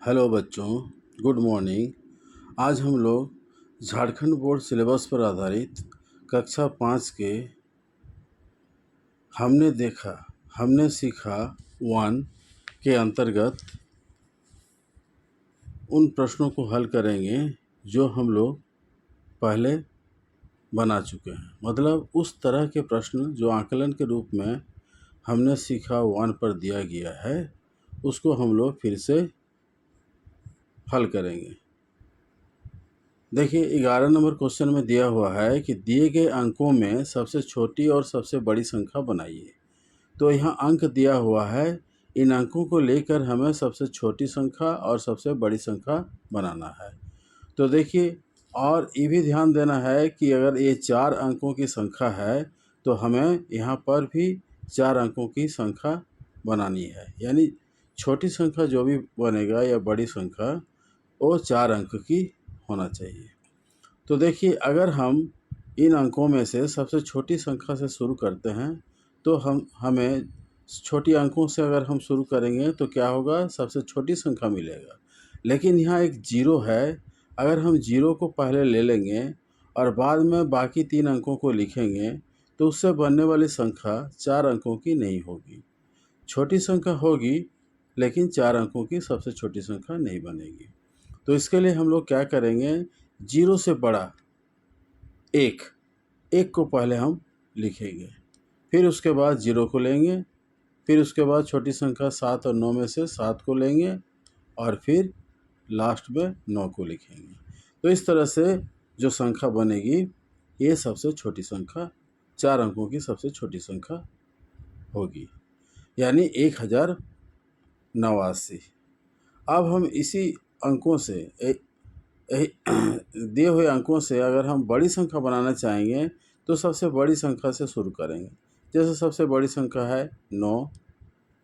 Hello बच्चों, good morning. आज हम लोग झारखंड बोर्ड सिलेबस पर आधारित कक्षा 5 के हमने सीखा 1 के अंतर्गत उन प्रश्नों को हल करेंगे जो हम लोग पहले बना चुके हैं। मतलब उस तरह के प्रश्न जो आकलन के रूप में हमने सीखा 1 पर दिया गया है, उसको हम लोग फिर से हल करेंगे। देखिए 11 नंबर क्वेश्चन में दिया हुआ है कि दिए गए अंकों में सबसे छोटी और सबसे बड़ी संख्या बनाइए। तो यहाँ अंक दिया हुआ है, इन अंकों को लेकर हमें सबसे छोटी संख्या और सबसे बड़ी संख्या बनाना है। तो देखिए, और ये भी ध्यान देना है कि अगर ये 4 अंकों की संख्या है तो हमें यहाँ पर भी 4 अंकों की संख्या बनानी है। यानी छोटी संख्या जो भी बनेगा या बड़ी संख्या, वो 4 अंक की होना चाहिए। तो देखिए, अगर हम इन अंकों में से सबसे छोटी संख्या से शुरू करते हैं तो हमें छोटी अंकों से अगर हम शुरू करेंगे तो क्या होगा, सबसे छोटी संख्या मिलेगा। लेकिन यहाँ एक जीरो है, अगर हम जीरो को पहले ले लेंगे और बाद में बाकी 3 अंकों को लिखेंगे तो उससे बनने वाली संख्या 4 अंकों की नहीं होगी। छोटी संख्या होगी लेकिन 4 अंकों की सबसे छोटी संख्या नहीं बनेगी। तो इसके लिए हम लोग क्या करेंगे, जीरो से बड़ा एक को पहले हम लिखेंगे, फिर उसके बाद जीरो को लेंगे, फिर उसके बाद छोटी संख्या 7 और 9 में से 7 को लेंगे और फिर लास्ट में 9 को लिखेंगे। तो इस तरह से जो संख्या बनेगी ये सबसे छोटी संख्या 4 अंकों की सबसे छोटी संख्या होगी, यानी 1089। अब हम इसी अंकों से दिए हुए अंकों से अगर हम बड़ी संख्या बनाना चाहेंगे तो सबसे बड़ी संख्या से शुरू करेंगे। जैसे सबसे बड़ी संख्या है 9,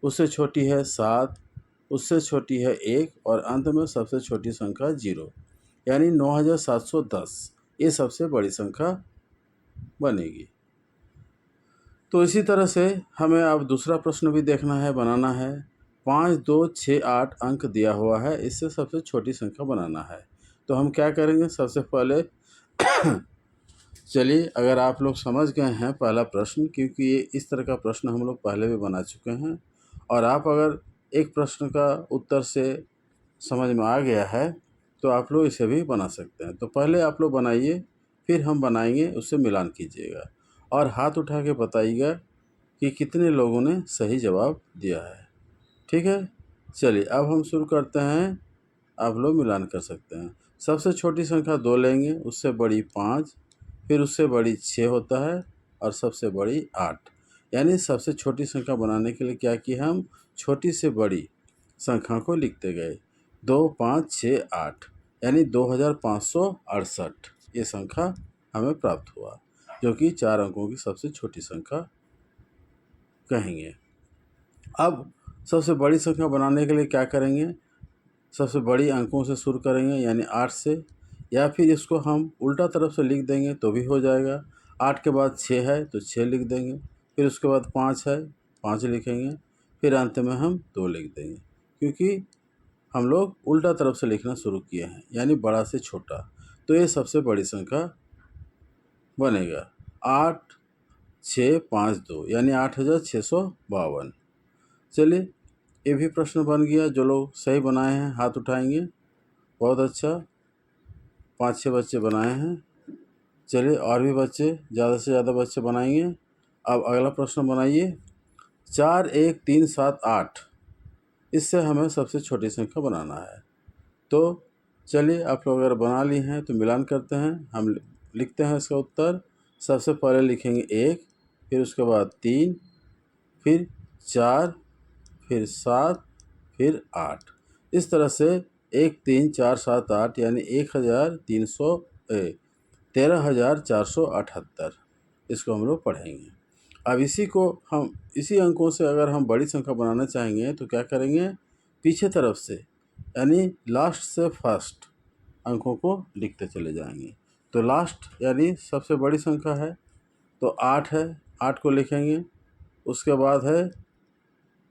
उससे छोटी है 7, उससे छोटी है 1 और अंत में सबसे छोटी संख्या 0, यानी 9710 ये सबसे बड़ी संख्या बनेगी। तो इसी तरह से हमें अब दूसरा प्रश्न भी देखना है, बनाना है। 5, 2, 6, 8 अंक दिया हुआ है, इससे सबसे छोटी संख्या बनाना है। तो हम क्या करेंगे, सबसे पहले चलिए, अगर आप लोग समझ गए हैं पहला प्रश्न, क्योंकि ये इस तरह का प्रश्न हम लोग पहले भी बना चुके हैं, और आप अगर एक प्रश्न का उत्तर से समझ में आ गया है तो आप लोग इसे भी बना सकते हैं। तो पहले आप लोग बनाइए, फिर हम बनाएंगे, उससे मिलान कीजिएगा और हाथ उठा के बताइएगा कि कितने लोगों ने सही जवाब दिया है। ठीक है, चलिए अब हम शुरू करते हैं, आप लोग मिलान कर सकते हैं। सबसे छोटी संख्या 2 लेंगे, उससे बड़ी 5, फिर उससे बड़ी 6 होता है और सबसे बड़ी 8। यानी सबसे छोटी संख्या बनाने के लिए क्या किया, हम छोटी से बड़ी संख्या को लिखते गए। 2, 5, 6, 8 यानी 2568 ये संख्या हमें प्राप्त हुआ, जो कि 4 अंकों की सबसे छोटी संख्या कहेंगे। अब सबसे बड़ी संख्या बनाने के लिए क्या करेंगे, सबसे बड़ी अंकों से शुरू करेंगे, यानी 8 से, या फिर इसको हम उल्टा तरफ से लिख देंगे तो भी हो जाएगा। 8 के बाद 6 है तो 6 लिख देंगे, फिर उसके बाद 5 है 5 लिखेंगे, फिर अंत में हम 2 लिख देंगे, क्योंकि हम लोग उल्टा तरफ से लिखना शुरू किए हैं, यानी बड़ा से छोटा। तो ये सबसे बड़ी संख्या बनेगा 8, 6, 5, 2 यानी 8652। चलिए, ये भी प्रश्न बन गया। जो लोग सही बनाए हैं हाथ उठाएंगे। बहुत अच्छा, 5-6 बच्चे बनाए हैं। चलिए, और भी बच्चे, ज़्यादा से ज़्यादा बच्चे बनाएंगे। अब अगला प्रश्न बनाइए। 4, 1, 3, 7, 8 इससे हमें सबसे छोटी संख्या बनाना है। तो चलिए, आप लोग अगर बना ली हैं तो मिलान करते हैं। हम लिखते हैं इसका उत्तर। सबसे पहले लिखेंगे 1, फिर उसके बाद 3, फिर 4, फिर 7, फिर 8। इस तरह से 1, 3, 4, 7, 8 यानी 13,478 इसको हम लोग पढ़ेंगे। अब इसी अंकों से अगर हम बड़ी संख्या बनाना चाहेंगे तो क्या करेंगे, पीछे तरफ से यानी लास्ट से फर्स्ट अंकों को लिखते चले जाएंगे। तो लास्ट यानी सबसे बड़ी संख्या है तो 8 है, 8 को लिखेंगे। उसके बाद है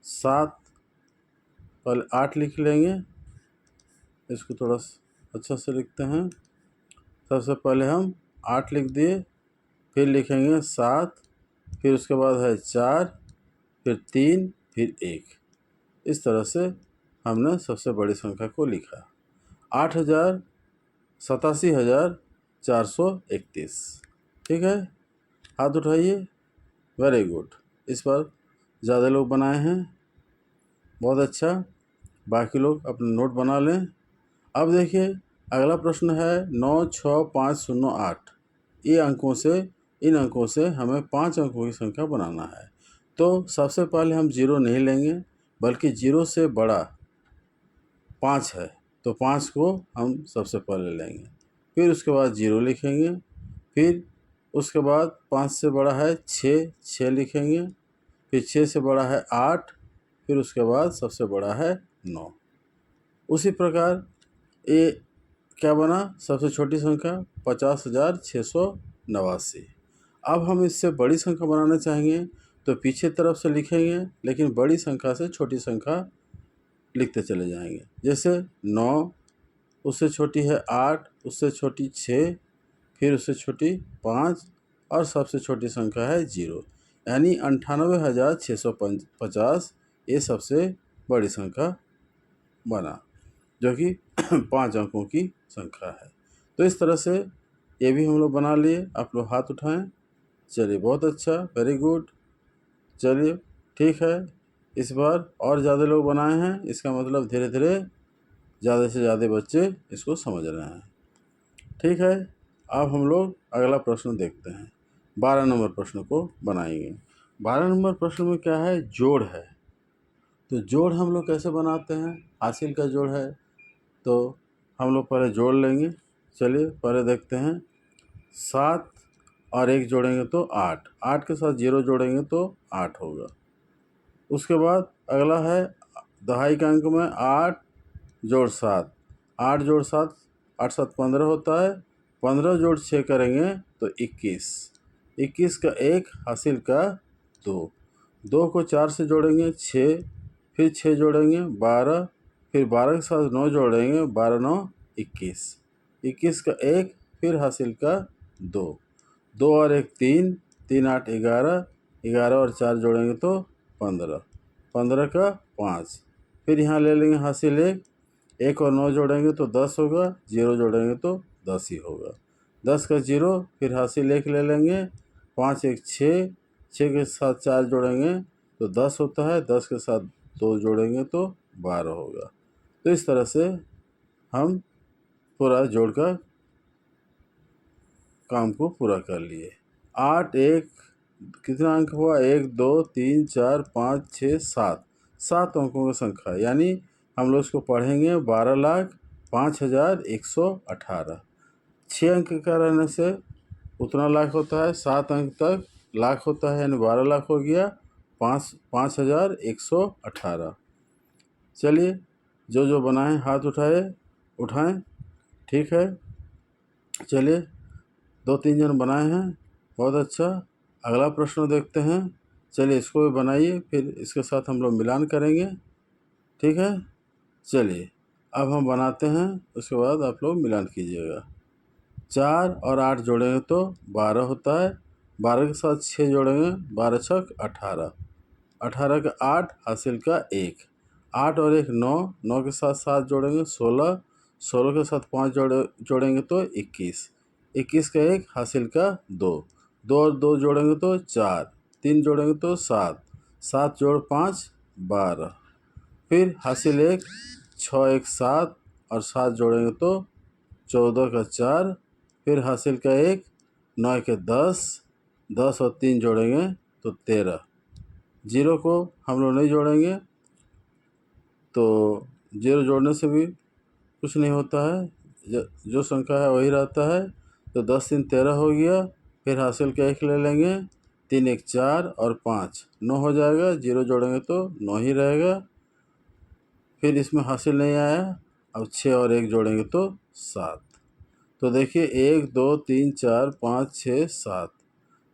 7, पहले 8 लिख लेंगे, इसको थोड़ा अच्छा से लिखते हैं। सबसे पहले हम 8 लिख दिए, फिर लिखेंगे 7, फिर उसके बाद है 4, फिर 3, फिर 1। इस तरह से हमने सबसे बड़ी संख्या को लिखा। 8,87,431। ठीक है, हाथ उठाइए। Very good. इस पर ज़्यादा लोग बनाए हैं, बहुत अच्छा। बाकी लोग अपने नोट बना लें। अब देखिए अगला प्रश्न है 96508। ये अंकों से, इन अंकों से हमें 5 अंकों की संख्या बनाना है। तो सबसे पहले हम 0 नहीं लेंगे, बल्कि 0 से बड़ा 5 है तो 5 को हम सबसे पहले लेंगे। फिर उसके बाद 0 लिखेंगे, फिर उसके बाद 5 से बड़ा है 6 लिखेंगे, फिर 6 से बड़ा है 8, फिर उसके बाद सबसे बड़ा है 9। उसी प्रकार ये क्या बना, सबसे छोटी संख्या 50,689। अब हम इससे बड़ी संख्या बनाना चाहेंगे तो पीछे तरफ से लिखेंगे, लेकिन बड़ी संख्या से छोटी संख्या लिखते चले जाएंगे। जैसे 9, उससे छोटी है 8, उससे छोटी 6, फिर उससे छोटी 5, और सबसे छोटी संख्या है 0, यानी 98,650 ये सबसे बड़ी संख्या बना, जो कि 5 अंकों की संख्या है। तो इस तरह से ये भी हम लोग बना लिए। आप लोग हाथ उठाएं। चलिए, बहुत अच्छा, वेरी गुड। चलिए ठीक है, इस बार और ज़्यादा लोग बनाए हैं, इसका मतलब धीरे धीरे ज़्यादा से ज़्यादा बच्चे इसको समझ रहे हैं। ठीक है, अब हम लोग अगला प्रश्न देखते हैं। 12 नंबर प्रश्न को बनाएंगे। 12 नंबर प्रश्न में क्या है, जोड़ है। तो जोड़ हम लोग कैसे बनाते हैं, हासिल का जोड़ है, तो हम लोग पहले जोड़ लेंगे। चलिए पहले देखते हैं। 7 और 1 जोड़ेंगे तो 8, 8 के साथ 0 जोड़ेंगे तो 8 होगा। उसके बाद अगला है दहाई के अंक में 8 जोड़ 7, 8 जोड़ 7, 8 7 15 होता है। 15 जोड़ 6 करेंगे तो 21, 21 का 1 हासिल का 2, 2 को 4 से जोड़ेंगे 6, फिर 6 जोड़ेंगे 12, फिर 12 के साथ 9 जोड़ेंगे, 12 9 21, 21 का 1 फिर हासिल का 2, 2 और 1 3, 3 8 11, 11 और 4 जोड़ेंगे तो 15, 15 का 5, फिर यहाँ ले लेंगे हासिल 1, 1 और 9 जोड़ेंगे तो 10 होगा, 0 जोड़ेंगे तो 10 ही होगा। 10 का 0 फिर हासिल 1 ले लेंगे, 5 1 6, 6 के साथ 4 जोड़ेंगे तो 10 होता है, 10 के साथ 2 जोड़ेंगे तो 12 होगा। तो इस तरह से हम पूरा जोड़ का काम को पूरा कर लिए। 8 1 कितना अंक हुआ, 1 2 3 4 5 6 7, 7 अंकों की संख्या, यानी हम लोग इसको पढ़ेंगे 12,05,118। 6 अंक का रहने से उतना लाख होता है, 7 अंक तक लाख होता है, यानी 12 लाख हो गया, 5,118। चलिए जो जो बनाएं हाथ उठाएं। ठीक है, चलिए 2-3 जन बनाए हैं, बहुत अच्छा। अगला प्रश्न देखते हैं। चलिए इसको भी बनाइए, फिर इसके साथ हम लोग मिलान करेंगे। ठीक है, चलिए अब हम बनाते हैं, उसके बाद आप लोग मिलान कीजिएगा। 4 और 8 जोड़ेंगे तो 12 होता है, 12 के साथ 6 जोड़ेंगे, 12 छक 18, 18 का 8 हासिल का 1, 8 और 1 9, 9 के साथ 7 जोड़ेंगे 16, 16 के साथ 5 जोड़ेंगे तो 21, 21 का 1 हासिल का 2, 2 और 2 जोड़ेंगे तो 4, 3 जोड़ेंगे तो 7, 7 जोड़ 5 12, फिर हासिल 1, 6 1 7 और 7 जोड़ेंगे तो 14 का 4, फिर हासिल का 1, 9 के 10, 10 और 3 जोड़ेंगे तो 13, 0 को हम लोग नहीं जोड़ेंगे, तो 0 जोड़ने से भी कुछ नहीं होता है, जो संख्या है वही रहता है। तो 10 3 13 हो गया, फिर हासिल का 1 ले लेंगे, 3 1 4 और 5 9 हो जाएगा, 0 जोड़ेंगे तो 9 ही रहेगा। फिर इसमें हासिल नहीं आया, अब 6 और 1 जोड़ेंगे तो 7। तो देखिए 1 2 3 4 5 6 7,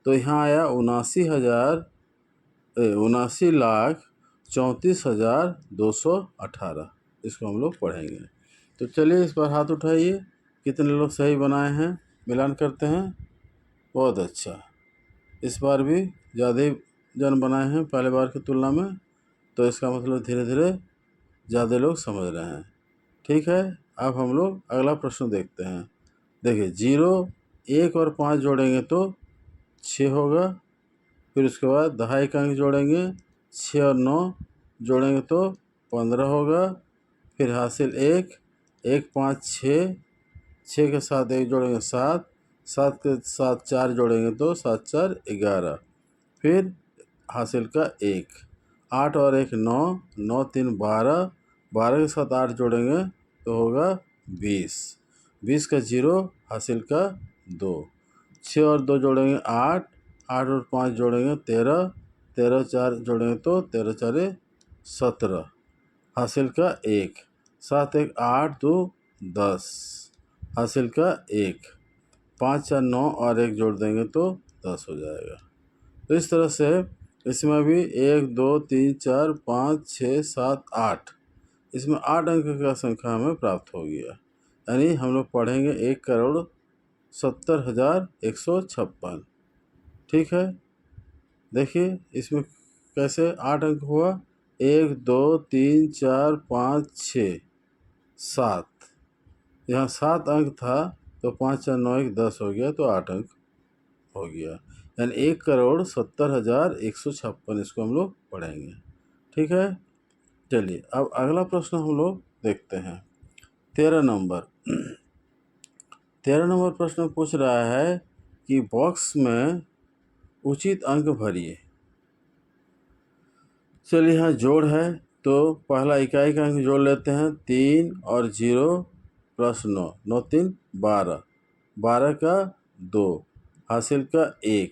तो यहाँ आया 79,34,218। इसको हम लोग पढ़ेंगे। तो चलिए इस बार हाथ उठाइए, कितने लोग सही बनाए हैं, मिलान करते हैं। बहुत अच्छा, इस बार भी ज़्यादा ही जन बनाए हैं पहले बार की तुलना में, तो इसका मतलब धीरे धीरे ज़्यादा लोग समझ रहे हैं। ठीक है, अब हम लोग अगला प्रश्न देखते हैं। देखिए 0, 1 और 5 जोड़ेंगे तो 6 होगा। फिर उसके बाद दहाई का अंक जोड़ेंगे, 6 और 9 जोड़ेंगे तो 15 होगा। फिर हासिल 1, 1 5 6, 6 के साथ 1 जोड़ेंगे 7, 7 के साथ 4 जोड़ेंगे तो 7 4 11। फिर हासिल का 1, 8 और 1 9, 9 3 12, 12 के साथ 8 जोड़ेंगे तो होगा 20, 20 का 0, हासिल का 2, 6 और 2 जोड़ेंगे 8, 8 और 5 जोड़ेंगे 13, 13 4 जोड़ेंगे तो 13 4 17, हासिल का 1, 7 1 8 2 10, हासिल का 1, 5 4 9 और 1 जोड़ देंगे तो 10 हो जाएगा। तो इस तरह से इसमें भी 1 2 3 4 5 6 7 8, इसमें 8 अंक का संख्या हमें प्राप्त हो गया। यानी हम लोग पढ़ेंगे 1,70,156। ठीक है, देखिए इसमें कैसे 8 अंक हुआ, 1 2 3 4 5 6 7, यहाँ 7 अंक था तो 5 4 9 1 10 हो गया, तो 8 अंक हो गया। यानी 1,70,156 इसको हम लोग पढ़ेंगे। ठीक है, चलिए अब अगला प्रश्न हम लोग देखते हैं। 13 नंबर 13 नंबर प्रश्न पूछ रहा है कि बॉक्स में उचित अंक भरिए। चलिए यहाँ जोड़ है, तो पहला इकाई का अंक जोड़ लेते हैं, 3 और 0 प्लस 9, 9 3 12, 12 का 2, हासिल का 1,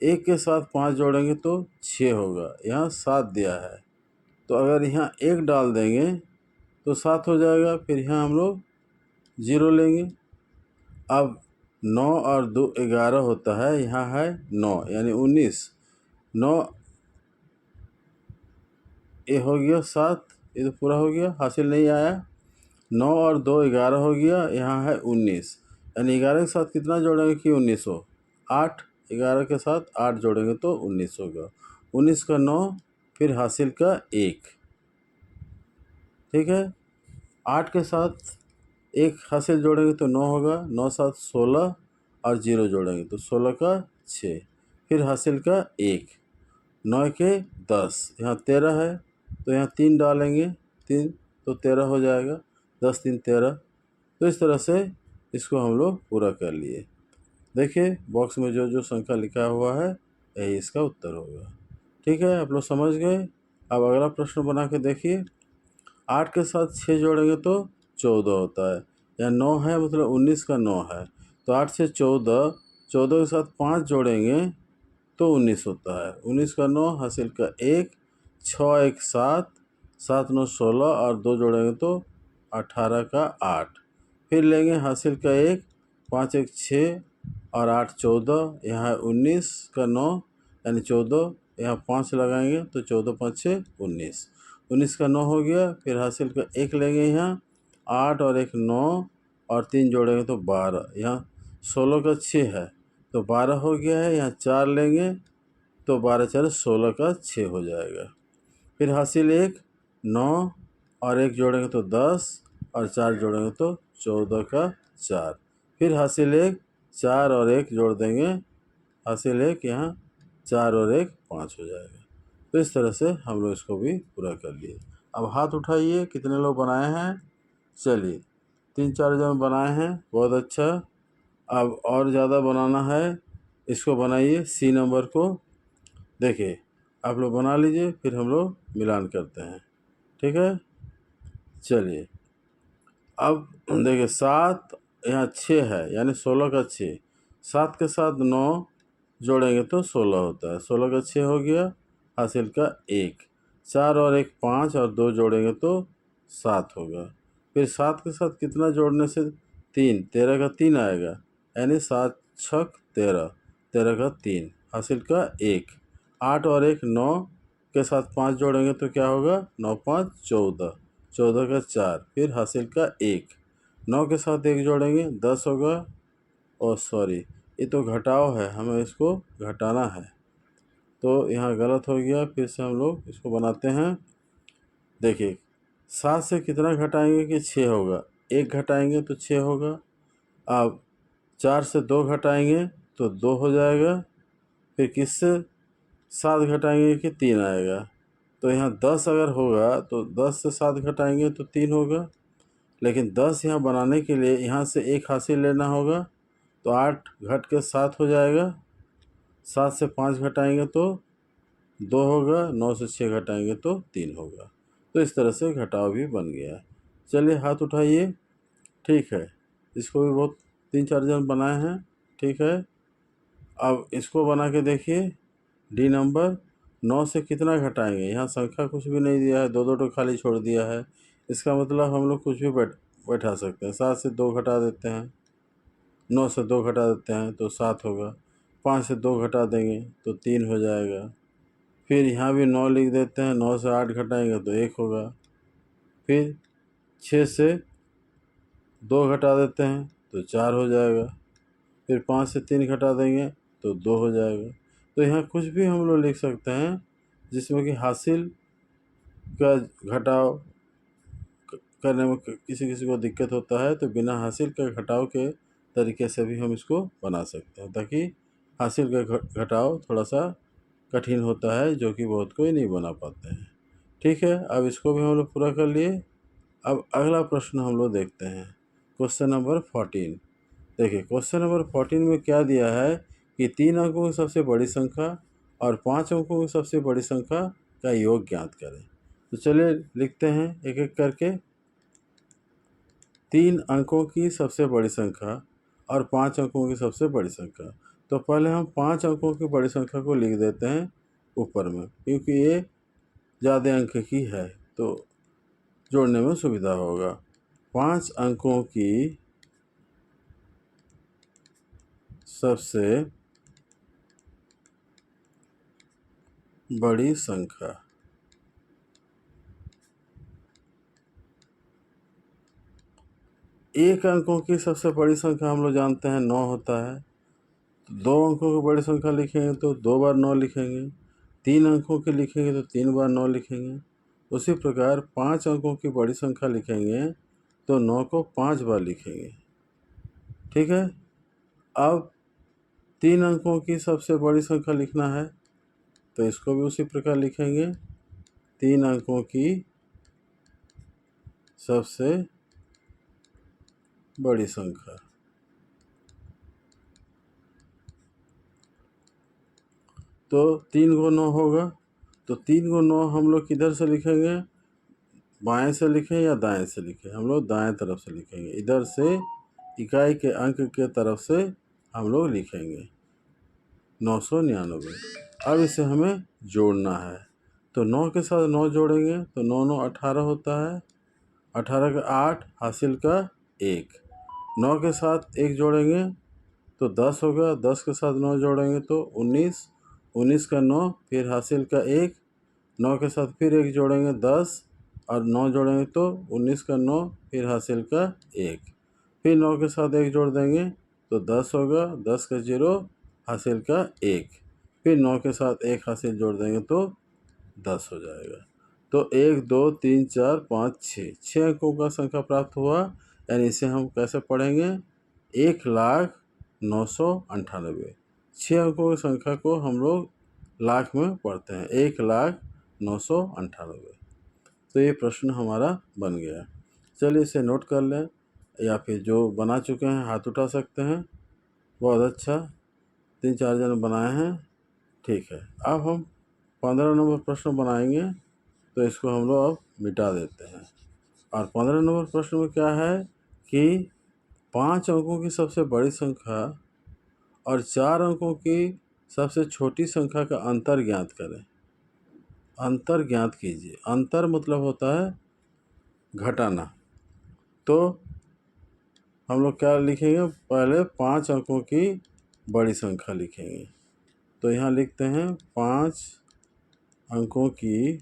1 के साथ 5 जोड़ेंगे तो 6 होगा। यहाँ 7 दिया है, तो अगर यहाँ 1 डाल देंगे तो 7 हो जाएगा। फिर यहाँ हम लोग 0 लेंगे। अब 9 और 2 11 होता है, यहाँ है 9 यानी 19, 9 ये हो गया 7, ये तो पूरा हो गया, हासिल नहीं आया। 9 और 2 11 हो गया, यहाँ है 19, यानी 11 के साथ कितना जोड़ेंगे कि 19 हो, 8, 11 के साथ 8 जोड़ेंगे तो 19 होगा। 19 का 9, फिर हासिल का 1। ठीक है, 8 के साथ 1 हासिल जोड़ेंगे तो 9 होगा, 9 7 16 और 0 जोड़ेंगे तो 16 का 6, फिर हासिल का 1, 9 के 10, यहाँ 13 है तो यहाँ 3 डालेंगे, 3 तो 13 हो जाएगा, 10 3 13। तो इस तरह से इसको हम लोग पूरा कर लिए। देखिए बॉक्स में जो जो संख्या लिखा हुआ है यही इसका उत्तर होगा। ठीक है, आप लोग समझ गए। अब अगला प्रश्न बना के देखिए। 8 के साथ 6 जोड़ेंगे तो 14 होता है, या 9 है मतलब 19 का 9 है, तो 8 से 14, 14 के साथ 5 जोड़ेंगे तो 19 होता है। 19 का 9, हासिल का 1, 6 1 7, 7 9 16 और 2 जोड़ेंगे तो 18 का 8, फिर लेंगे हासिल का 1, 5 1 6 और 8 14, यहाँ है 19 का 9 यानी 14, यहाँ 5 लगाएंगे तो 14 5 6 19, 19 का 9 हो गया। फिर हासिल का 1 लेंगे, यहाँ 8 और 1 9 और 3 जोड़ेंगे तो 12, यहाँ 16 का 6 है तो 12 हो गया है, यहाँ 4 लेंगे तो 12 4 16 का 6 हो जाएगा। फिर हासिल 1 9 और 1 जोड़ेंगे तो 10 और 4 जोड़ेंगे तो 14 का 4, फिर हासिल 1 4 और 1 जोड़ देंगे, हासिल 1 यहाँ 4 और 1 5 हो जाएगा। तो इस तरह से हम लोग इसको भी पूरा कर लिए। अब हाथ उठाइए, कितने लोग बनाए हैं। चलिए 3 4 जन बनाए हैं, बहुत अच्छा। अब और ज़्यादा बनाना है, इसको बनाइए सी नंबर को। देखिए आप लोग बना लीजिए, फिर हम लोग मिलान करते हैं। ठीक है, चलिए अब देखिए 7 यहाँ 6 है यानी 16 का 6, 7 के साथ 9 जोड़ेंगे तो 16 होता है, 16 का 6 हो गया, हासिल का 1, 4 और 1 5 और 2 जोड़ेंगे तो 7 होगा। फिर 7 के साथ कितना जोड़ने से 3, 13 का 3 आएगा, यानी 7 6 13, 13 का 3, हासिल का 1, 8 और 1 9 के साथ 5 जोड़ेंगे तो क्या होगा, 9 5 14, 14 का 4, फिर हासिल का 1, 9 के साथ 1 जोड़ेंगे 10 होगा। और सॉरी, ये तो घटाव है, हमें इसको घटाना है, तो यहाँ गलत हो गया। फिर से हम लोग इसको बनाते हैं। देखिए 7 से कितना घटाएंगे कि 6 होगा, 1 घटाएंगे तो 6 होगा। अब 4 से 2 घटाएंगे तो 2 हो जाएगा। फिर किससे 7 घटाएंगे कि 3 आएगा। तो यहाँ 10 अगर होगा तो 10 से 7 घटाएंगे तो 3 होगा। लेकिन 10 यहाँ बनाने के लिए यहाँ से 1 हासिल लेना होगा, तो 8 घट के 7 हो जाएगा। 7 से 5 घटाएंगे तो 2 होगा, 9 से 6 घटाएंगे तो 3 होगा। तो इस तरह से घटाव भी बन गया। चलिए हाथ उठाइए। ठीक है, इसको भी बहुत 3-4 जन बनाए हैं। ठीक है, अब इसको बना के देखिए। डी नंबर 9 से कितना घटाएंगे, यहाँ संख्या कुछ भी नहीं दिया है, 2-2 तो खाली छोड़ दिया है। इसका मतलब हम लोग कुछ भी बैठा सकते हैं। 7 से 2 घटा देते हैं, 9 से 2 घटा देते हैं तो 7 होगा। 5 से 2 घटा देंगे तो 3 हो जाएगा। फिर यहाँ भी 9 लिख देते हैं, 9 से 8 घटाएंगे तो 1 होगा। फिर 6 से 2 घटा देते हैं तो 4 हो जाएगा। फिर 5 से 3 घटा देंगे तो 2 हो जाएगा। तो यहाँ कुछ भी हम लोग लिख सकते हैं जिसमें कि हासिल का घटाव करने में किसी किसी को दिक्कत होता है, तो बिना हासिल का घटाव के तरीके से भी हम इसको बना सकते हैं, ताकि हासिल का घटाव थोड़ा सा कठिन होता है, जो कि बहुत कोई नहीं बना पाते हैं। ठीक है, अब इसको भी हम लोग पूरा कर लिए। अब अगला प्रश्न हम लोग देखते हैं, क्वेश्चन नंबर 14। देखिए क्वेश्चन नंबर 14 में क्या दिया है कि 3 अंकों की सबसे बड़ी संख्या और 5 अंकों की सबसे बड़ी संख्या का योग ज्ञात करें। तो चलिए लिखते हैं एक एक करके। 3 अंकों की सबसे बड़ी संख्या और 5 अंकों की सबसे बड़ी संख्या। तो पहले हम 5 अंकों की बड़ी संख्या को लिख देते हैं ऊपर में, क्योंकि ये ज़्यादा अंक की है तो जोड़ने में सुविधा होगा। 5 अंकों की सबसे बड़ी संख्या। एक अंकों की सबसे बड़ी संख्या हम लोग जानते हैं 9 होता है। तो 2 अंकों की बड़ी संख्या लिखेंगे तो 2 बार 9 लिखेंगे। 3 अंकों की लिखेंगे तो 3 बार 9 लिखेंगे। उसी प्रकार 5 अंकों की बड़ी संख्या लिखेंगे तो 9 को 5 बार लिखेंगे। ठीक है, अब 3 अंकों की सबसे बड़ी संख्या लिखना है तो इसको भी उसी प्रकार लिखेंगे। 3 अंकों की सबसे बड़ी संख्या। तो 3 को 9 होगा, तो 3 को 9 हम लोग किधर से लिखेंगे, बाएं से लिखें या दाएं से लिखें। हम लोग दाएं तरफ से लिखेंगे, इधर से इकाई के अंक के तरफ से हम लोग लिखेंगे 999। अब इसे हमें जोड़ना है, तो 9 के साथ 9 जोड़ेंगे तो 9 9 18 होता है। 18 का 8 हासिल का 1। 9 के साथ 1 जोड़ेंगे तो 10 होगा। 10 के साथ 9 जोड़ेंगे तो 19। 19 का 9 फिर हासिल का 1। 9 के साथ फिर 1 जोड़ेंगे 10, और 9 जोड़ेंगे तो 19 का 9 फिर हासिल का 1। फिर 9 के साथ 1 जोड़ देंगे तो 10 होगा। 10 का 0 हासिल का 1। फिर 9 के साथ 1 हासिल जोड़ देंगे तो 10 हो जाएगा। तो 1 2 3 4 5 6 6 अंकों का संख्या प्राप्त हुआ। यानी इसे हम कैसे पढ़ेंगे, 1,09,98। 6 अंकों की संख्या को हम लोग लाख में पढ़ते हैं, 1,09,98। तो ये प्रश्न हमारा बन गया। चलिए इसे नोट कर लें, या फिर जो बना चुके हैं हाथ उठा सकते हैं। बहुत अच्छा, 3-4 जन बनाए हैं। ठीक है, अब हम 15 नंबर प्रश्न बनाएंगे, तो इसको हम लोग अब मिटा देते हैं। और 15 नंबर प्रश्न में क्या है कि 5 अंकों की सबसे बड़ी संख्या और 4 अंकों की सबसे छोटी संख्या का अंतर ज्ञात करें। अंतर ज्ञात कीजिए। अंतर मतलब होता है घटाना। तो हम लोग क्या लिखेंगे, पहले 5 अंकों की बड़ी संख्या लिखेंगे। तो यहाँ लिखते हैं 5 अंकों की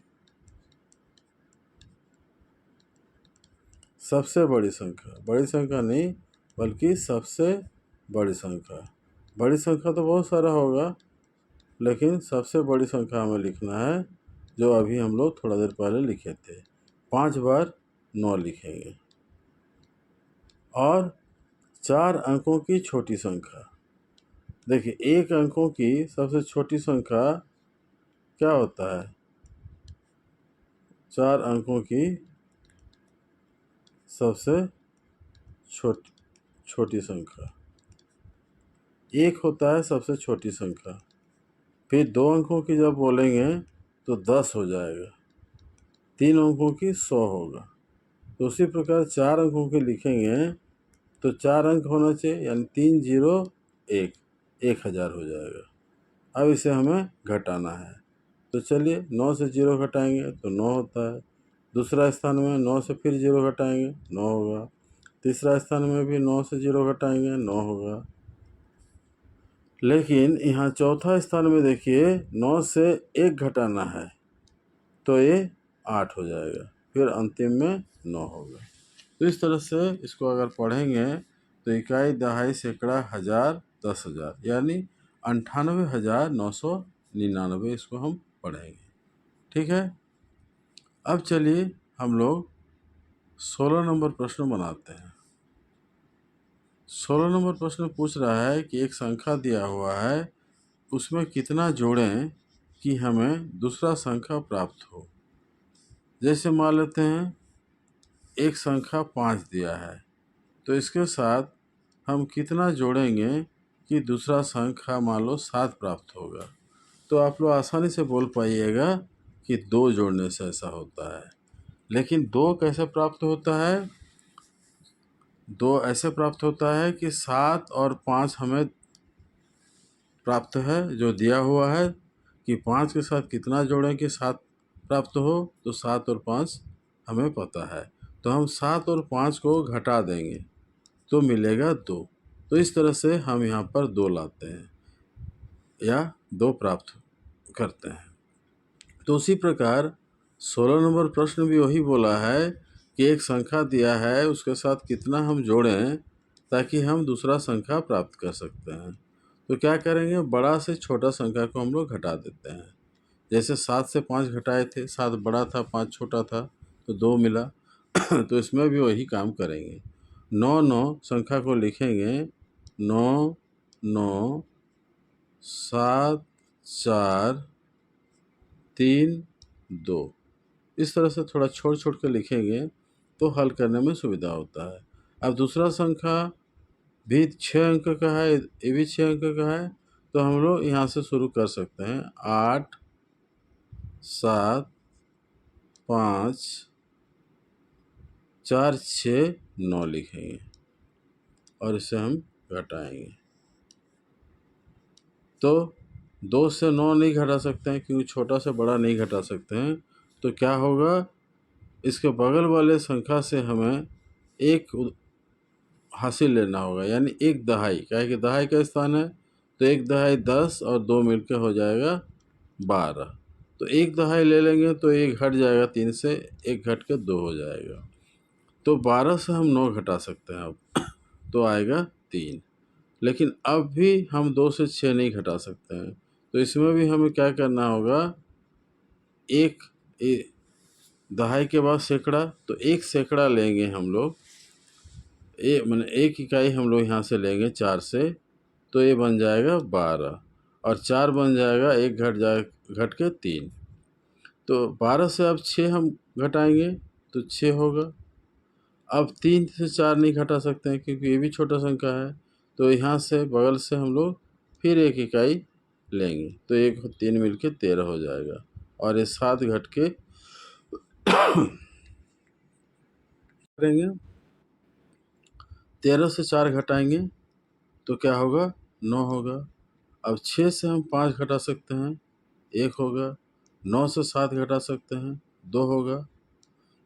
सबसे बड़ी संख्या नहीं बल्कि सबसे बड़ी संख्या। बड़ी संख्या तो बहुत सारा होगा, लेकिन सबसे बड़ी संख्या हमें लिखना है जो अभी हम लोग थोड़ा देर पहले लिखे थे। 5 बार 9 लिखेंगे। और 4 अंकों की छोटी संख्या। देखिए, 1 अंकों की सबसे छोटी संख्या क्या होता है? 4 अंकों की सबसे छोटी संख्या 1 होता है सबसे छोटी संख्या। फिर 2 अंकों की जब बोलेंगे तो 10 हो जाएगा। 3 अंकों की 100 होगा। तो उसी प्रकार 4 अंकों के लिखेंगे तो 4 अंक होना चाहिए, यानी 3 0 1 1000 हो जाएगा। अब इसे हमें घटाना है, तो चलिए 9 से 0 घटाएंगे तो 9 होता है। दूसरा स्थान में 9 से फिर 0 घटाएंगे 9 होगा। तीसरा स्थान में भी 9 से 0 घटाएंगे 9 होगा। लेकिन यहाँ चौथा स्थान में देखिए 9 से 1 घटाना है तो ये 8 हो जाएगा। फिर अंतिम में 9 होगा। तो इस तरह से इसको अगर पढ़ेंगे तो इकाई, दहाई, सैकड़ा, हज़ार, 10,000 यानी 98,999 इसको हम पढ़ेंगे। ठीक है। अब चलिए हम लोग 16 नंबर प्रश्न बनाते हैं। 16 नंबर प्रश्न पूछ रहा है कि एक संख्या दिया हुआ है, उसमें कितना जोड़ें कि हमें दूसरा संख्या प्राप्त हो। जैसे मान लेते हैं एक संख्या 5 दिया है, तो इसके साथ हम कितना जोड़ेंगे कि दूसरा संख्या मान लो 7 प्राप्त होगा। तो आप लोग आसानी से बोल पाइएगा कि 2 जोड़ने से ऐसा होता है। लेकिन 2 कैसे प्राप्त होता है? 2 ऐसे प्राप्त होता है कि 7 और 5 हमें प्राप्त है, जो दिया हुआ है कि 5 के साथ कितना जोड़ें कि 7 प्राप्त हो, तो 7 और 5 हमें पता है। तो हम 7 और 5 को घटा देंगे तो मिलेगा 2। तो इस तरह से हम यहाँ पर 2 लाते हैं या 2 प्राप्त करते हैं। तो उसी प्रकार 16 नंबर प्रश्न भी वही बोला है कि एक संख्या दिया है, उसके साथ कितना हम जोड़ें ताकि हम दूसरा संख्या प्राप्त कर सकते हैं। तो क्या करेंगे, बड़ा से छोटा संख्या को हम लोग घटा देते हैं। जैसे 7 से 5 घटाए थे, 7 बड़ा था 5 छोटा था, तो 2 मिला। तो इसमें भी वही काम करेंगे। 9 9 संख्या को लिखेंगे 9 9 7 4 3 2। इस तरह से थोड़ा छोड़ छोड़ के लिखेंगे तो हल करने में सुविधा होता है। अब दूसरा संख्या भी 6 अंक का है, ये भी 6 अंक का है, तो हम लोग यहाँ से शुरू कर सकते हैं। 8 7 5 4 6 9 लिखेंगे और इसे हम घटाएंगे। तो 2 से 9 नहीं घटा सकते हैं क्योंकि छोटा से बड़ा नहीं घटा सकते हैं। तो क्या होगा, इसके बगल वाले संख्या से हमें एक हासिल लेना होगा, यानी 1 दहाई। क्या है कि दहाई का स्थान है, तो 1 दहाई 10 और 2 मिलकर हो जाएगा 12। तो 1 दहाई ले लेंगे तो 1 घट जाएगा 3 से, 1 घट के 2 हो जाएगा। तो 12 से हम 9 घटा सकते हैं अब, तो आएगा 3। लेकिन अब भी हम 2 से 6 नहीं घटा सकते हैं। तो इसमें भी हमें क्या करना होगा, एक दहाई के बाद सैकड़ा, तो 1 सैकड़ा लेंगे हम लोग। मैंने 1 इकाई हम लोग यहाँ से लेंगे 4 से, तो ये बन जाएगा 12 और 4 बन जाएगा, 1 घट के 3। तो 12 से अब 6 हम घटाएंगे तो 6 होगा। अब 3 से 4 नहीं घटा सकते हैं क्योंकि ये भी छोटा संख्या है। तो यहाँ से बगल से हम लोग फिर 1 इकाई लेंगे तो 1 और 3 मिल के 13 हो जाएगा और ये 7 घट के करेंगे। 13 से 4 घटाएंगे तो क्या होगा, 9 होगा। अब 6 से हम 5 घटा सकते हैं, 1 होगा। 9 से 7 घटा सकते हैं, 2 होगा।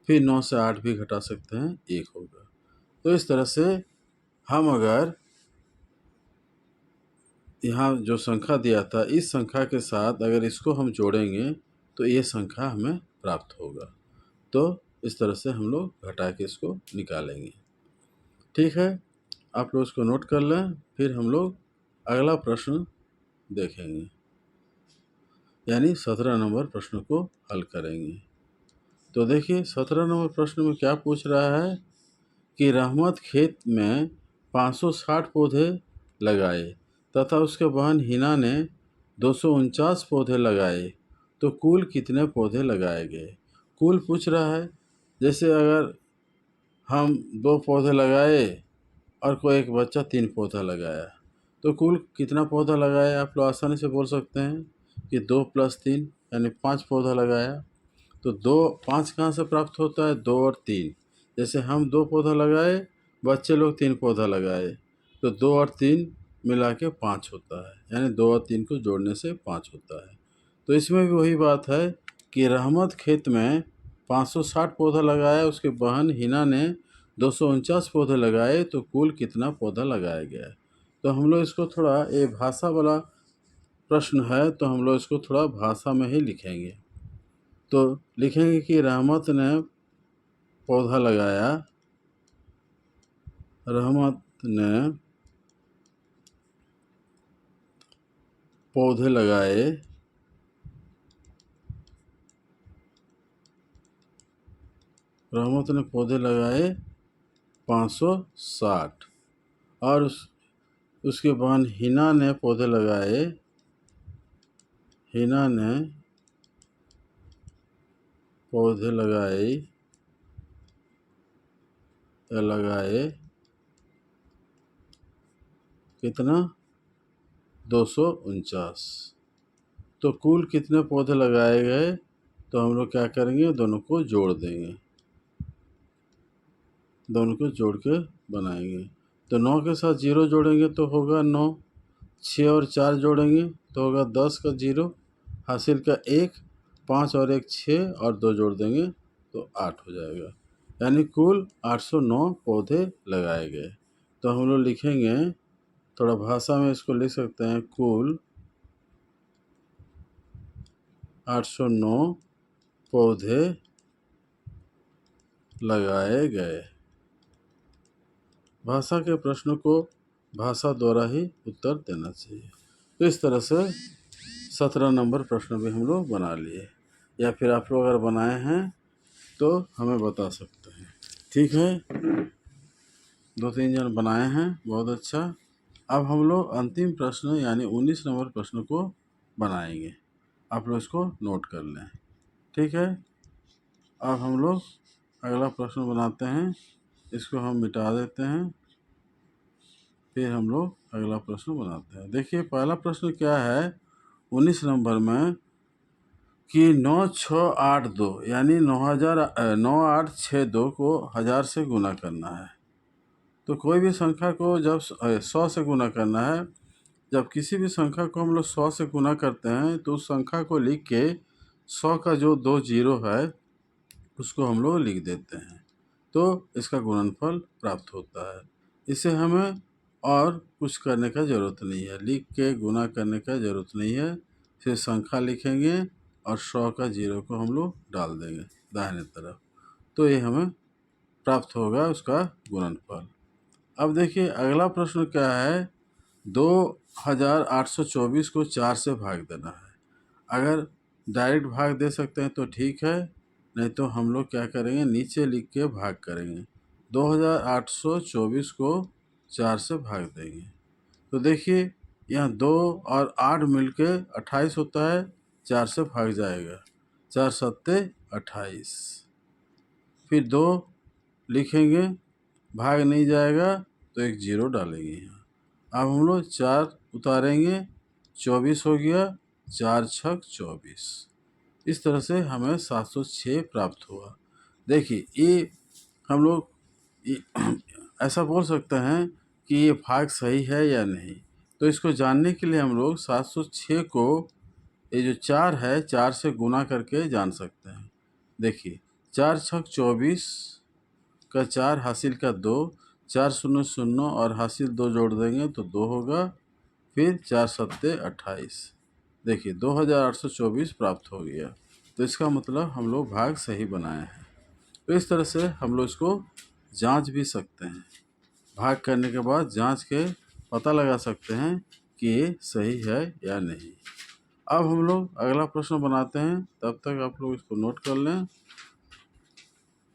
फिर 9 से 8 भी घटा सकते हैं, 1 होगा। तो इस तरह से हम अगर यहाँ जो संख्या दिया था, इस संख्या के साथ अगर इसको हम जोड़ेंगे तो ये संख्या हमें प्राप्त होगा। तो इस तरह से हम लोग घटा के इसको निकालेंगे। ठीक है, आप लोग इसको नोट कर लें, फिर हम लोग अगला प्रश्न देखेंगे, यानी 17 नंबर प्रश्न को हल करेंगे। तो देखिए 17 नंबर प्रश्न में क्या पूछ रहा है कि रहमत खेत में 560 पौधे लगाए तथा उसके बहन हिना ने 249 पौधे लगाए, तो कुल कितने पौधे लगाए गए। कुल पूछ रहा है, जैसे अगर हम 2 पौधे लगाए और कोई एक बच्चा 3 पौधा लगाया, तो कुल कितना पौधा लगाया आप लोग आसानी से बोल सकते हैं कि 2 + 3 यानी 5 पौधा लगाया। तो 2 5 कहाँ से प्राप्त होता है, 2 और 3। जैसे हम 2 पौधा लगाए, बच्चे लोग 3 पौधा लगाए, तो 2 और 3 मिला के 5 होता है, यानी 2 और 3 को जोड़ने से 5 होता है। तो इसमें भी वही बात है कि रहमत खेत में 560 पौधा लगाया, उसके बहन हिना ने 249 पौधे लगाए, तो कुल कितना पौधा लगाया गया है। तो हम लोग इसको थोड़ा, ये भाषा वाला प्रश्न है, तो हम लोग इसको थोड़ा भाषा में ही लिखेंगे। तो लिखेंगे कि रहमत ने पौधा लगाया, रहमत ने पौधे लगाए, रहमत ने पौधे लगाए 560, और उसके बाद हिना ने पौधे लगाए, हिना ने पौधे लगाए कितना, 249। तो कुल कितने पौधे लगाए गए, तो हम लोग क्या करेंगे, दोनों को जोड़ देंगे, दोनों को जोड़ के बनाएंगे। तो 9 के साथ 0 जोड़ेंगे तो होगा 9, 6 और 4 जोड़ेंगे तो होगा 10 का 0, हासिल का 1, 5 और 1 6 और 2 जोड़ देंगे तो 8 हो जाएगा, यानी कुल 809 पौधे लगाए गए। तो हम लोग लिखेंगे, थोड़ा भाषा में इसको लिख सकते हैं, कुल 809 पौधे लगाए गए। भाषा के प्रश्न को भाषा द्वारा ही उत्तर देना चाहिए। तो इस तरह से 17 नंबर प्रश्न भी हम लोग बना लिए, या फिर आप लोग अगर बनाए हैं तो हमें बता सकते हैं। ठीक है, 2-3 जन बनाए हैं, बहुत अच्छा। अब हम लोग अंतिम प्रश्न यानी 19 नंबर प्रश्न को बनाएंगे, आप लोग इसको नोट कर लें। ठीक है, अब हम लोग अगला प्रश्न बनाते हैं, इसको हम मिटा देते हैं, फिर हम लोग अगला प्रश्न बनाते हैं। देखिए पहला प्रश्न क्या है 19 नंबर में कि 9682 यानी 9862 को 1000 से गुना करना है। तो कोई भी संख्या को जब 100 से गुना करना है, जब किसी भी संख्या को हम लोग 100 से गुना करते हैं तो उस संख्या को लिख के 100 का जो 2 जीरो है उसको हम लोग लिख देते हैं, तो इसका गुणनफल प्राप्त होता है। इसे हमें और कुछ करने का ज़रूरत नहीं है, लिख के गुना करने का ज़रूरत नहीं है, सिर्फ संख्या लिखेंगे और 100 का जीरो को हम लोग डाल देंगे दाहिने तरफ, तो ये हमें प्राप्त होगा उसका गुणनफल। अब देखिए अगला प्रश्न क्या है, 2824 को 4 से भाग देना है। अगर डायरेक्ट भाग दे सकते हैं तो ठीक है, नहीं तो हम लोग क्या करेंगे, नीचे लिख के भाग करेंगे। 2824 को 4 से भाग देंगे, तो देखिए यहाँ 2 और 8 मिलके 28 होता है, 4 से भाग जाएगा, 4 सत्ते 28, फिर 2 लिखेंगे, भाग नहीं जाएगा तो एक जीरो डालेंगे यहाँ। अब हम लोग 4 उतारेंगे, 24 हो गया, 4 छक 24। इस तरह से हमें 706 प्राप्त हुआ। देखिए ये हम लोग ऐसा बोल सकते हैं कि ये भाग सही है या नहीं। तो इसको जानने के लिए हम लोग 706 को, ये जो 4 है 4 से गुना करके जान सकते हैं। देखिए 4 छक 24 का 4 हासिल का 2, 4 शून्य शून्य और हासिल 2 जोड़ देंगे तो 2 होगा, फिर 4 सत्ते 28। देखिए 2824 प्राप्त हो गया, तो इसका मतलब हम लोग भाग सही बनाए हैं। तो इस तरह से हम लोग इसको जांच भी सकते हैं। भाग करने के बाद जांच के पता लगा सकते हैं कि ये सही है या नहीं। अब हम लोग अगला प्रश्न बनाते हैं, तब तक आप लोग इसको नोट कर लें।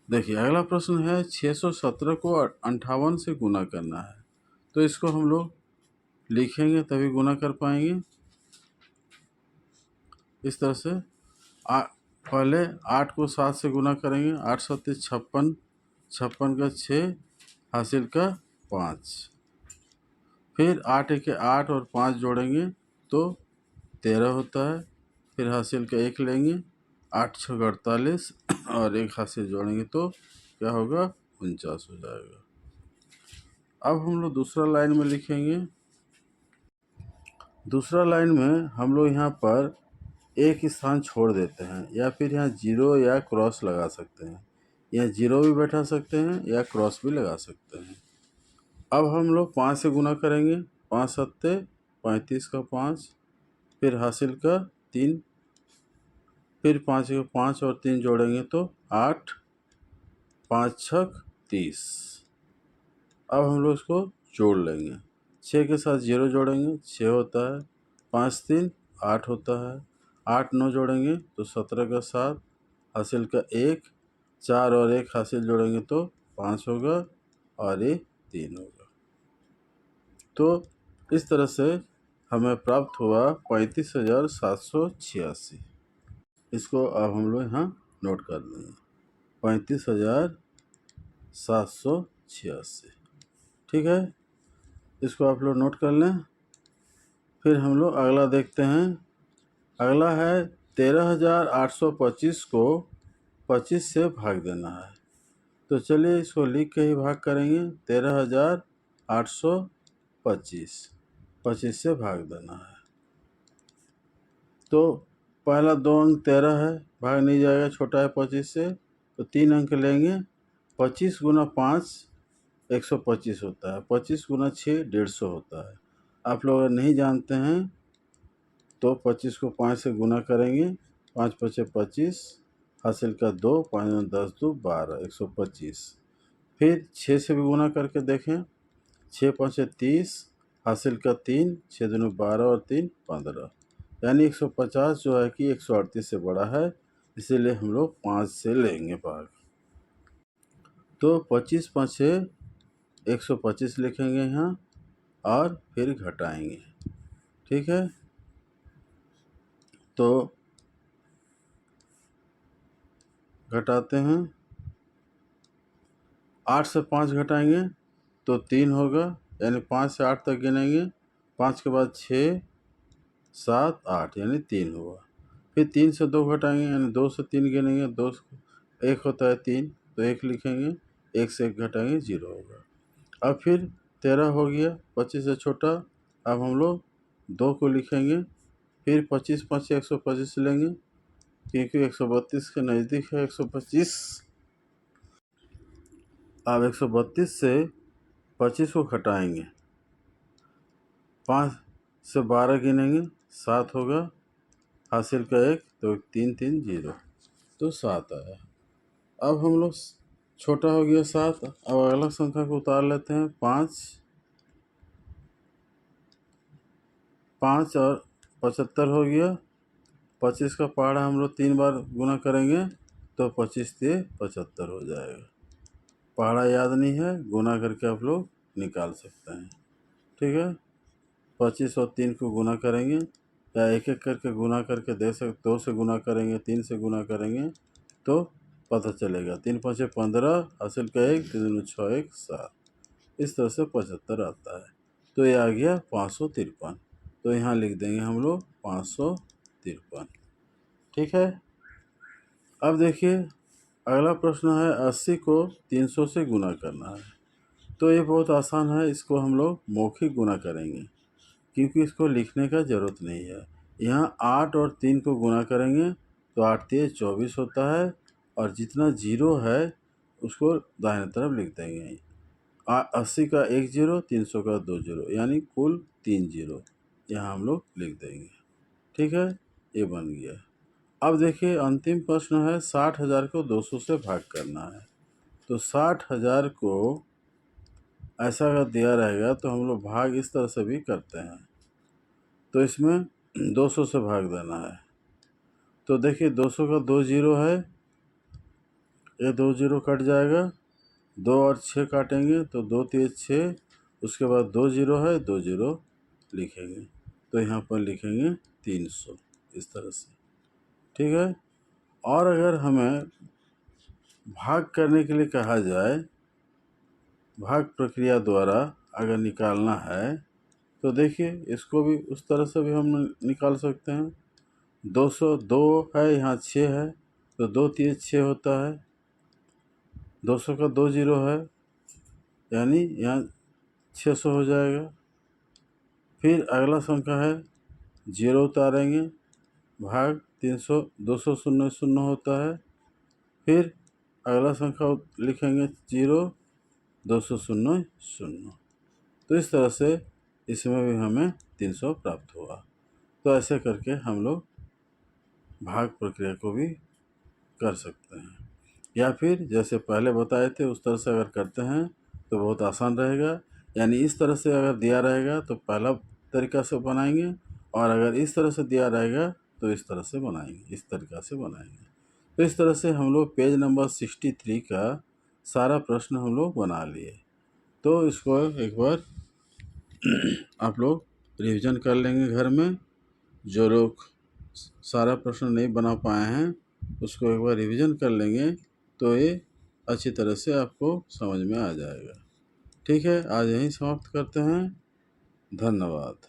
देखिए अगला प्रश्न है 617 को 58 से गुना करना है। तो इसको हम लोग लिखेंगे तभी गुना कर पाएंगे। इस तरह से पहले 8 को 7 से गुना करेंगे, 8 7 56, 56 का 6 हासिल का 5, फिर 8 एक 8 और 5 जोड़ेंगे तो 13 होता है, फिर हासिल का 1 लेंगे, 8 6 48 और 1 हासिल जोड़ेंगे तो क्या होगा, 49 हो जाएगा। अब हम लोग दूसरा लाइन में लिखेंगे। दूसरा लाइन में हम लोग यहाँ पर एक स्थान छोड़ देते हैं, या फिर यहाँ जीरो या क्रॉस लगा सकते हैं। यहाँ जीरो भी बैठा सकते हैं या क्रॉस भी लगा सकते हैं। अब हम लोग 5 से गुना करेंगे, 5 सत्ते 35 का 5, फिर हासिल का 3, फिर 5 का 5 और 3 जोड़ेंगे तो 8, 5 छक 30। अब हम लोग इसको जोड़ लेंगे, 6 के साथ 0 जोड़ेंगे 6 होता है, 5 3 8 होता है, 8 9 जोड़ेंगे तो 17 का 7, हासिल का 1, 4 और 1 हासिल जोड़ेंगे तो 5 होगा और ये 3 होगा। तो इस तरह से हमें प्राप्त हुआ 35,786। इसको अब हम लोग यहाँ नोट कर देंगे, 35,786। ठीक है, इसको आप लोग नोट कर लें। फिर हम लोग अगला देखते हैं। अगला है 13,825 को 25 से भाग देना है। तो चलिए इसको लिख के ही भाग करेंगे। 13,825 25 से भाग देना है। तो पहला 2 अंक 13 है, भाग नहीं जाएगा, छोटा है 25 से, तो 3 अंक लेंगे। 25 गुना 5 125 होता है, 25 गुना 6 150 होता है। आप लोग अगर नहीं जानते हैं तो 25 को 5 से गुना करेंगे, 5 पचे 25, हासिल का 2, 5 10 2 12 125। फिर 6 से भी गुना करके देखें, 6 5 30, हासिल का 3, 6 दूनी 12 और 3 15, यानी 150 जो है कि 138 से बड़ा है, इसीलिए हम लोग 5 से लेंगे भाग। तो 25 5 125 लिखेंगे यहाँ और फिर घटाएंगे। ठीक है, तो घटाते हैं। 8 से 5 घटाएंगे तो 3 होगा, यानी 5 से 8 तक गिनेंगे, 5 के बाद 6 7 8 यानी 3 हुआ। फिर 3 से 2 घटाएंगे, यानी 2 से 3 गिनेंगे, 2 1 होता है 3 तो 1 लिखेंगे, 1 से 1 घटाएंगे 0 होगा। अब फिर 13 हो गया, 25 से छोटा। अब हम लोग 2 को लिखेंगे, फिर 25 5 125 लेंगे, क्योंकि 132 के नज़दीक है 125। अब 132 से 25 को घटाएंगे, 5 से 12 गिनेंगे, 7 होगा, हासिल का 1 तो 3 3 0 तो 7 आया। अब हम लोग छोटा हो गया 7, अब अगला संख्या को उतार लेते हैं। 5 5 और 75 हो गया। 25 का पहाड़ा हम लोग 3 बार गुना करेंगे तो 25 से 75 हो जाएगा। पहाड़ा याद नहीं है, गुना करके आप लोग निकाल सकते हैं। ठीक है, 25 और 3 को गुना करेंगे, या एक एक करके गुना करके दे सकते, 2 से गुना करेंगे, 3 से गुना करेंगे तो पता चलेगा। 3 5 15, हासिल का 1, 3 6 1 7, इस तरह से 75 आता है। तो ये आ गया 553। तो यहाँ लिख देंगे हम लोग 553। ठीक है, अब देखिए अगला प्रश्न है 80 को 300 से गुना करना है। तो ये बहुत आसान है, इसको हम लोग मौखिक गुना करेंगे, क्योंकि इसको लिखने का ज़रूरत नहीं है। यहाँ 8 और 3 को गुना करेंगे तो 8 3 24 होता है, और जितना जीरो है उसको दाहिने तरफ लिख देंगे। 80 का 1 जीरो, 300 का 2 जीरो, यानी कुल 3 जीरो यहाँ हम लोग लिख देंगे। ठीक है, ये बन गया। अब देखिए अंतिम प्रश्न है 60,000 को 200 से भाग करना है। तो 60,000 को ऐसा अगर दिया रहेगा तो हम लोग भाग इस तरह से भी करते हैं। तो इसमें 200 से भाग देना है। तो देखिए 200 का 2 जीरो है, ये 2 जीरो कट जाएगा, 2 और 6 काटेंगे तो 2 3 6, उसके बाद 2 जीरो है, 2 जीरो लिखेंगे। तो यहाँ पर लिखेंगे 300 इस तरह से, ठीक है। और अगर हमें भाग करने के लिए कहा जाए, भाग प्रक्रिया द्वारा अगर निकालना है तो देखिए इसको भी उस तरह से भी हम निकाल सकते हैं। 202 है, यहाँ 6 है, तो 2 3 6 होता है। 200 का 2 जीरो है, यानी यहाँ 600 हो जाएगा। फिर अगला संख्या है, जीरो उतारेंगे, भाग 300, 200 शून्य शून्य होता है। फिर अगला संख्या लिखेंगे जीरो, 200 शून्य शून्य। तो इस तरह से इसमें भी हमें 300 प्राप्त हुआ। तो ऐसे करके हम लोग भाग प्रक्रिया को भी कर सकते हैं, या फिर जैसे पहले बताए थे उस तरह से अगर करते हैं तो बहुत आसान रहेगा। यानी इस तरह से अगर दिया रहेगा तो पहला तरीका से बनाएंगे, और अगर इस तरह से दिया रहेगा तो इस तरह से बनाएंगे, इस तरीका से बनाएंगे। तो इस तरह से हम लोग पेज नंबर 63 का सारा प्रश्न हम लोग बना लिए। तो इसको एक बार आप लोग रिवीजन कर लेंगे घर में। जो लोग सारा प्रश्न नहीं बना पाए हैं उसको एक बार रिवीजन कर लेंगे तो ये अच्छी तरह से आपको समझ में आ जाएगा। ठीक है, आज यहीं समाप्त करते हैं। धन्यवाद।